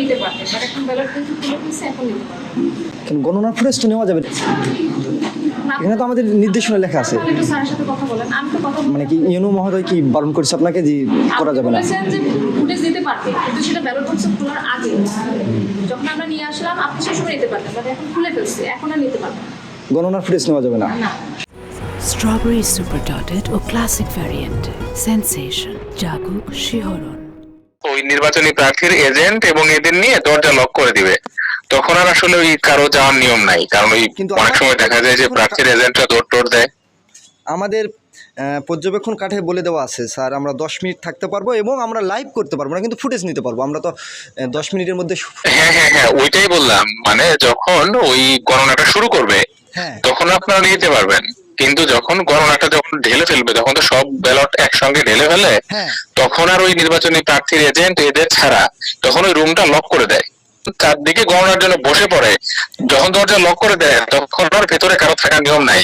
নিতে পারতেন, বাট এখন ব্যালট কিন্তু খুলে ফেলছে, এখন নিতে পারবেন। গণনার ফুটেজ তো নেওয়া যাবে, এখানে তো আমাদের নির্দেশনা লেখা আছে। একটু স্যারের সাথে কথা বলেন, আমি তো কথা মানে কি ইউনো মহোদয় কি বারণ করেছে আপনাকে যে করা যাবে না? বলেছেন যে ফুটেজ দিতে পারতেন, কিন্তু সেটা ব্যালট বক্স খোলার আগে যখন আমরা নিয়ে আসলাম আপনি সেই সময় নিতে পারতেন, বাট এখন খুলে ফেলছে, এখন আর নিতে পারবেন গণনার ফুটেজ নেওয়া যাবে না। না। Strawberry Super Dotted ও Classic Variant Sensation জাগুক শিহরণ। ওই নির্বাচনী প্রার্থীর এজেন্ট এবং এদের নিয়ে দরজা লক করে দিবে, তখন আর আসলে ওই কারো যাওয়ার নিয়ম নাই, কারণ ওই কিন্তু অনেক সময় দেখা যায় যে প্রার্থীর এজেন্টরা দৌড় টোড় দেয়। আমাদের পর্যবেক্ষণ কাঠে বলে দেওয়া আছে স্যার, আমরা 10 মিনিট থাকতে পারবো এবং আমরা লাইভ করতে পারবো না, কিন্তু ফুটেজ নিতে পারবো। আমরা তো 10 মিনিটের মধ্যে হ্যাঁ হ্যাঁ হ্যাঁ, ওইটাই বললাম, মানে যখন ওই গণনাটা শুরু করবে হ্যাঁ তখন আপনারা নিতে পারবেন, কিন্তু যখন গণনাটা যখন ঢেলে ফেলবে, তখন তো সব ব্যালট একসঙ্গে ঢেলে ফেলে, হ্যাঁ তখন আর ওই নির্বাচনী প্রার্থীর এজেন্ট এদের ছাড়া তখন ওই রুমটা লক করে দেয়, চারদিকে গণনার জন্য বসে পড়ে। যখন দরজা লক করে দেয় তখন আর ভেতরে কারো থাকার নিয়ম নাই।